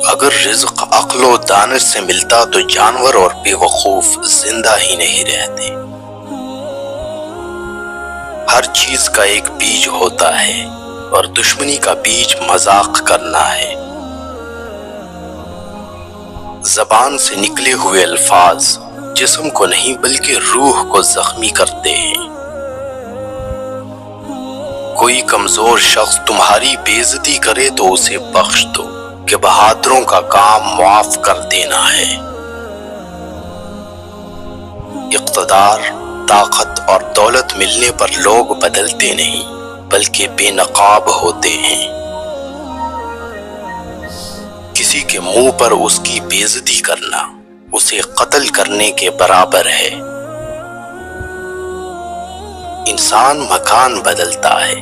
اگر رزق عقل و دانش سے ملتا تو جانور اور بے وقوف زندہ ہی نہیں رہتے۔ ہر چیز کا ایک بیج ہوتا ہے اور دشمنی کا بیج مذاق کرنا ہے۔ زبان سے نکلے ہوئے الفاظ جسم کو نہیں بلکہ روح کو زخمی کرتے ہیں۔ کوئی کمزور شخص تمہاری بے عزتی کرے تو اسے بخش دو کہ بہادروں کا کام معاف کر دینا ہے۔ اقتدار، طاقت اور دولت ملنے پر لوگ بدلتے نہیں بلکہ بے نقاب ہوتے ہیں۔ کسی کے منہ پر اس کی بے عزتی کرنا اسے قتل کرنے کے برابر ہے۔ انسان مکان بدلتا ہے،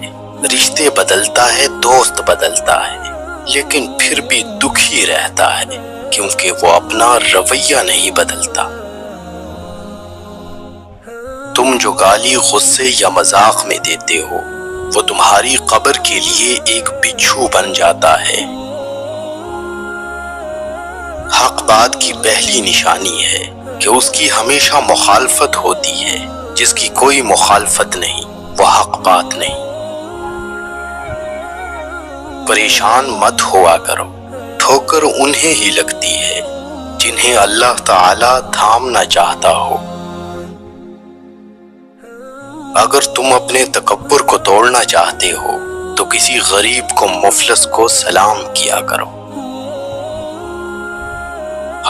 رشتے بدلتا ہے، دوست بدلتا ہے، لیکن پھر بھی دکھی رہتا ہے کیونکہ وہ اپنا رویہ نہیں بدلتا۔ تم جو گالی غصے یا مذاق میں دیتے ہو وہ تمہاری قبر کے لیے ایک بچھو بن جاتا ہے۔ حق بات کی پہلی نشانی ہے کہ اس کی ہمیشہ مخالفت ہوتی ہے۔ جس کی کوئی مخالفت نہیں وہ حق بات نہیں۔ پریشان مت ہوا کرو، ٹھوکر انہیں ہی لگتی ہے جنہیں اللہ تعالی تھامنا چاہتا ہو۔ اگر تم اپنے تکبر کو توڑنا چاہتے ہو تو کسی غریب کو مفلس کو سلام کیا کرو۔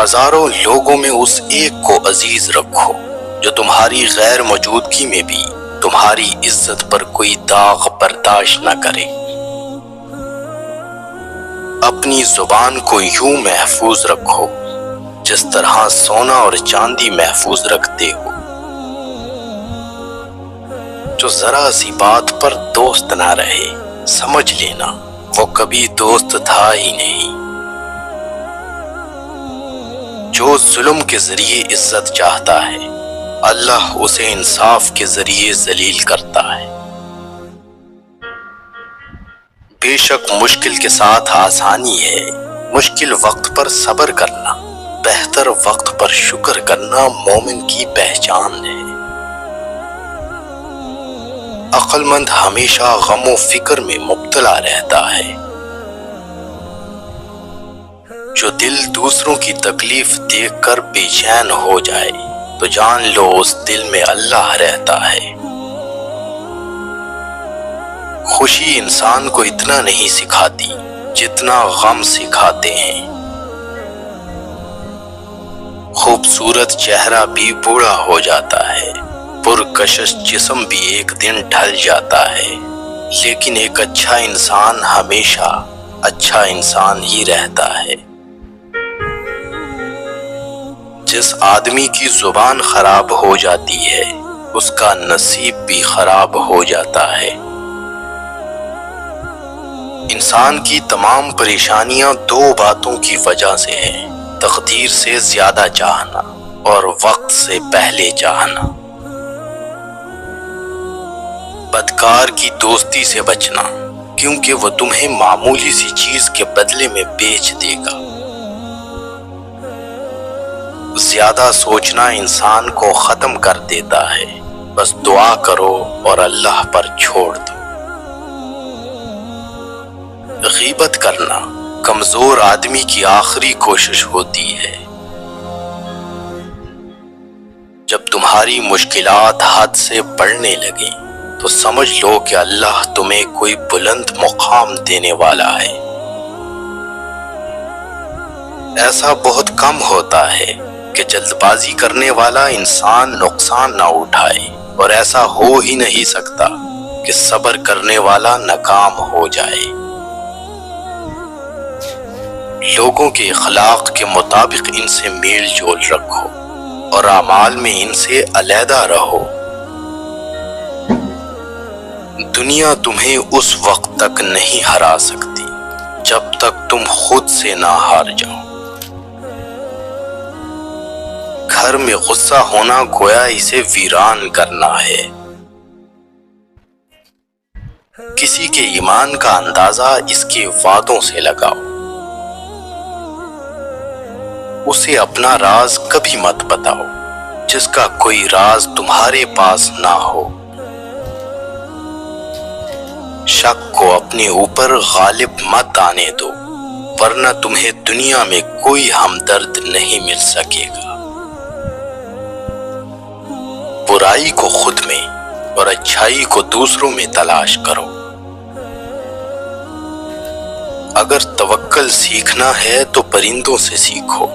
ہزاروں لوگوں میں اس ایک کو عزیز رکھو جو تمہاری غیر موجودگی میں بھی تمہاری عزت پر کوئی داغ برداشت نہ کرے۔ اپنی زبان کو یوں محفوظ رکھو جس طرح سونا اور چاندی محفوظ رکھتے ہو۔ جو ذرا سی بات پر دوست نہ رہے سمجھ لینا وہ کبھی دوست تھا ہی نہیں۔ جو ظلم کے ذریعے عزت چاہتا ہے اللہ اسے انصاف کے ذریعے ذلیل کرتا ہے۔ بے شک مشکل کے ساتھ آسانی ہے، مشکل وقت پر صبر کرنا، بہتر وقت پر شکر کرنا مومن کی پہچان ہے۔ عقل مند ہمیشہ غم و فکر میں مبتلا رہتا ہے۔ جو دل دوسروں کی تکلیف دیکھ کر بے چین ہو جائے تو جان لو اس دل میں اللہ رہتا ہے۔ خوشی انسان کو اتنا نہیں سکھاتی جتنا غم سکھاتے ہیں۔ خوبصورت چہرہ بھی بوڑھا ہو جاتا ہے، پرکشش جسم بھی ایک دن ڈھل جاتا ہے، لیکن ایک اچھا انسان ہمیشہ اچھا انسان ہی رہتا ہے۔ جس آدمی کی زبان خراب ہو جاتی ہے اس کا نصیب بھی خراب ہو جاتا ہے۔ انسان کی تمام پریشانیاں دو باتوں کی وجہ سے ہیں، تقدیر سے زیادہ چاہنا اور وقت سے پہلے چاہنا۔ بدکار کی دوستی سے بچنا کیونکہ وہ تمہیں معمولی سی چیز کے بدلے میں بیچ دے گا۔ زیادہ سوچنا انسان کو ختم کر دیتا ہے، بس دعا کرو اور اللہ پر چھوڑ دو۔ غیبت کرنا کمزور آدمی کی آخری کوشش ہوتی ہے۔ جب تمہاری مشکلات حد سے بڑھنے لگیں تو سمجھ لو کہ اللہ تمہیں کوئی بلند مقام دینے والا ہے۔ ایسا بہت کم ہوتا ہے کہ جلد بازی کرنے والا انسان نقصان نہ اٹھائے، اور ایسا ہو ہی نہیں سکتا کہ صبر کرنے والا ناکام ہو جائے۔ لوگوں کے اخلاق کے مطابق ان سے میل جول رکھو اور اعمال میں ان سے علیحدہ رہو۔ دنیا تمہیں اس وقت تک نہیں ہرا سکتی جب تک تم خود سے نہ ہار جاؤ۔ گھر میں غصہ ہونا گویا اسے ویران کرنا ہے۔ کسی کے ایمان کا اندازہ اس کے وعدوں سے لگاؤ۔ اسے اپنا راز کبھی مت بتاؤ جس کا کوئی راز تمہارے پاس نہ ہو۔ شک کو اپنے اوپر غالب مت آنے دو، ورنہ تمہیں دنیا میں کوئی ہمدرد نہیں مل سکے گا۔ برائی کو خود میں اور اچھائی کو دوسروں میں تلاش کرو۔ اگر توکل سیکھنا ہے تو پرندوں سے سیکھو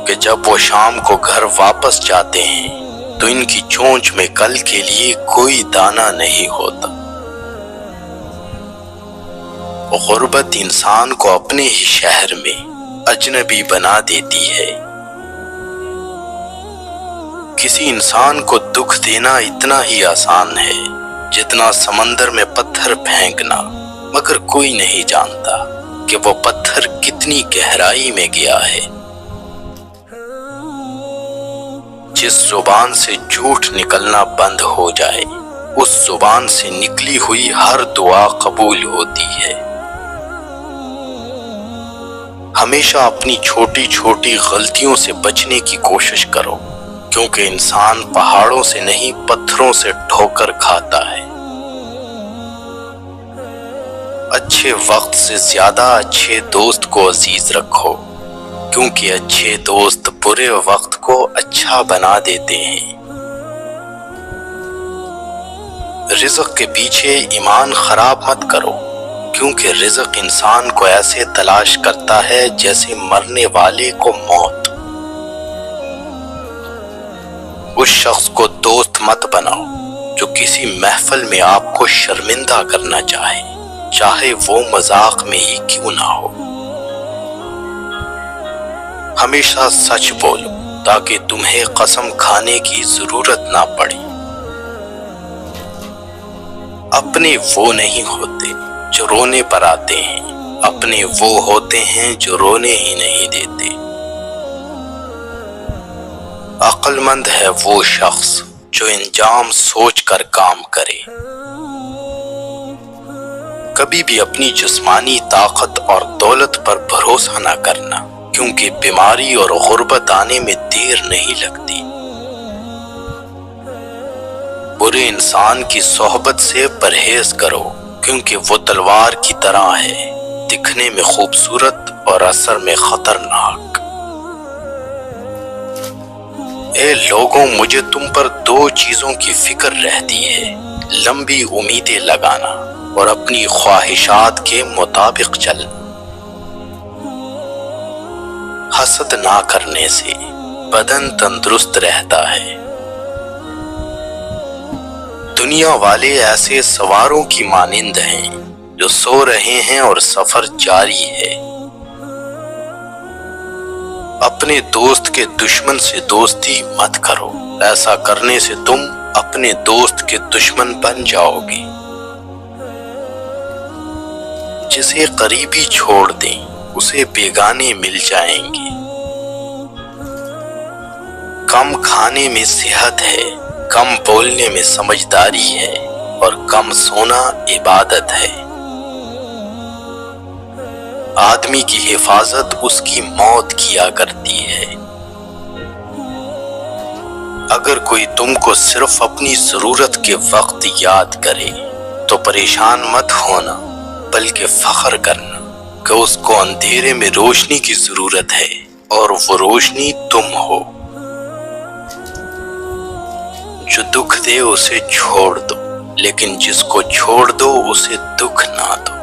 کہ جب وہ شام کو گھر واپس جاتے ہیں تو ان کی چونچ میں کل کے لیے کوئی دانہ نہیں ہوتا۔ غربت انسان کو اپنے ہی شہر میں اجنبی بنا دیتی ہے۔ کسی انسان کو دکھ دینا اتنا ہی آسان ہے جتنا سمندر میں پتھر پھینکنا، مگر کوئی نہیں جانتا کہ وہ پتھر کتنی گہرائی میں گیا ہے۔ جس زبان سے جھوٹ نکلنا بند ہو جائے، اس زبان سے نکلی ہوئی ہر دعا قبول ہوتی ہے۔ ہمیشہ اپنی چھوٹی چھوٹی غلطیوں سے بچنے کی کوشش کرو، کیونکہ انسان پہاڑوں سے نہیں پتھروں سے ٹھوکر کھاتا ہے۔ اچھے وقت سے زیادہ اچھے دوست کو عزیز رکھو، کیونکہ اچھے دوست برے وقت کو اچھا بنا دیتے ہیں۔ رزق کے پیچھے ایمان خراب مت کرو، کیونکہ رزق انسان کو ایسے تلاش کرتا ہے جیسے مرنے والے کو موت۔ اس شخص کو دوست مت بناؤ جو کسی محفل میں آپ کو شرمندہ کرنا چاہے، چاہے وہ مذاق میں ہی کیوں نہ ہو۔ ہمیشہ سچ بولو تاکہ تمہیں قسم کھانے کی ضرورت نہ پڑے۔ اپنے وہ نہیں ہوتے جو رونے پر آتے ہیں، اپنے وہ ہوتے ہیں جو رونے ہی نہیں دیتے۔ عقل مند ہے وہ شخص جو انجام سوچ کر کام کرے۔ کبھی بھی اپنی جسمانی طاقت اور دولت پر بھروسہ نہ کرنا، کیونکہ بیماری اور غربت آنے میں دیر نہیں لگتی۔ برے انسان کی صحبت سے پرہیز کرو، کیونکہ وہ تلوار کی طرح ہے، دکھنے میں خوبصورت اور اثر میں خطرناک۔ اے لوگوں، مجھے تم پر دو چیزوں کی فکر رہتی ہے، لمبی امیدیں لگانا اور اپنی خواہشات کے مطابق چلنا۔ حسد نہ کرنے سے بدن تندرست رہتا ہے۔ دنیا والے ایسے سواروں کی مانند ہیں جو سو رہے ہیں اور سفر جاری ہے۔ اپنے دوست کے دشمن سے دوستی مت کرو، ایسا کرنے سے تم اپنے دوست کے دشمن بن جاؤ گے۔ جسے قریبی چھوڑ دیں اسے بیگانے مل جائیں گے۔ کم کھانے میں صحت ہے، کم بولنے میں سمجھداری ہے، اور کم سونا عبادت ہے۔ آدمی کی حفاظت اس کی موت کیا کرتی ہے۔ اگر کوئی تم کو صرف اپنی ضرورت کے وقت یاد کرے تو پریشان مت ہونا، بلکہ فخر کرنا کہ اس کو اندھیرے میں روشنی کی ضرورت ہے اور وہ روشنی تم ہو۔ جو دکھ دے اسے چھوڑ دو، لیکن جس کو چھوڑ دو اسے دکھ نہ دو۔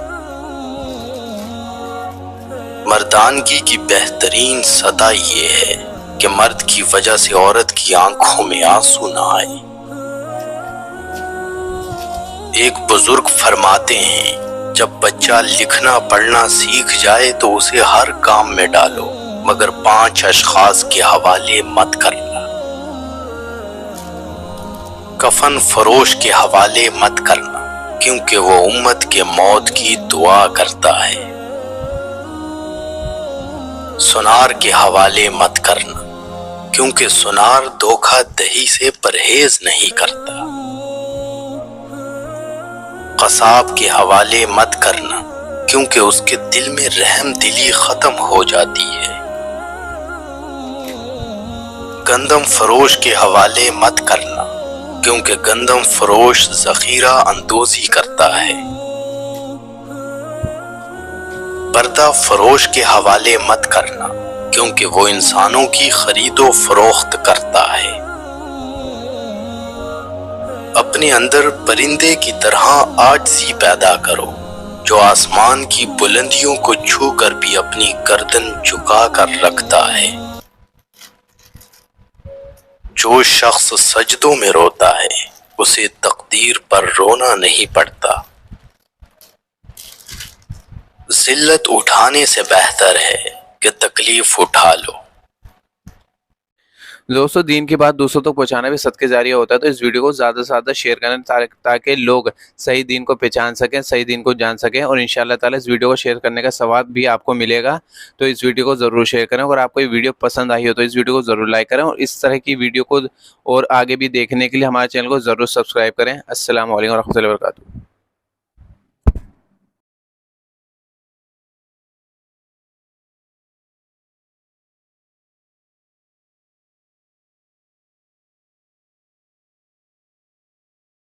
مردانگی کی بہترین صدا یہ ہے کہ مرد کی وجہ سے عورت کی آنکھوں میں آنسو نہ آئے۔ ایک بزرگ فرماتے ہیں، جب بچہ لکھنا پڑھنا سیکھ جائے تو اسے ہر کام میں ڈالو، مگر 5 اشخاص کے حوالے مت کرنا۔ کفن فروش کے حوالے مت کرنا، کیونکہ وہ امت کے موت کی دعا کرتا ہے۔ سنار کے حوالے مت کرنا، کیونکہ سنار دھوکہ دہی سے پرہیز نہیں کرتا۔ قصاب کے حوالے مت کرنا، کیونکہ اس کے دل میں رحم دلی ختم ہو جاتی ہے۔ گندم فروش کے حوالے مت کرنا، کیونکہ گندم فروش ذخیرہ اندوزی کرتا ہے۔ پردہ فروش کے حوالے مت کرنا، کیونکہ وہ انسانوں کی خرید و فروخت کرتا ہے۔ اپنے اندر پرندے کی طرح عاجزی پیدا کرو، جو آسمان کی بلندیوں کو چھو کر بھی اپنی گردن جھکا کر رکھتا ہے۔ جو شخص سجدوں میں روتا ہے اسے تقدیر پر رونا نہیں پڑتا۔ ذلت اٹھانے سے بہتر ہے کہ تکلیف اٹھا لو۔ دوستو، دین کی بات دوسروں تک پہنچانا بھی صدقے جاریہ ہوتا ہے، تو اس ویڈیو کو زیادہ سے زیادہ شیئر کریں تاکہ لوگ صحیح دین کو پہچان سکیں، صحیح دین کو جان سکیں، اور انشاءاللہ تعالی اس ویڈیو کو شیئر کرنے کا ثواب بھی آپ کو ملے گا۔ تو اس ویڈیو کو ضرور شیئر کریں، اور آپ کو یہ ویڈیو پسند آئی ہو تو اس ویڈیو کو ضرور لائک کریں، اور اس طرح کی ویڈیو کو اور آگے بھی دیکھنے کے لیے ہمارے چینل کو ضرور سبسکرائب کریں۔ السلام علیکم ورحمۃ اللہ وبرکاتہ۔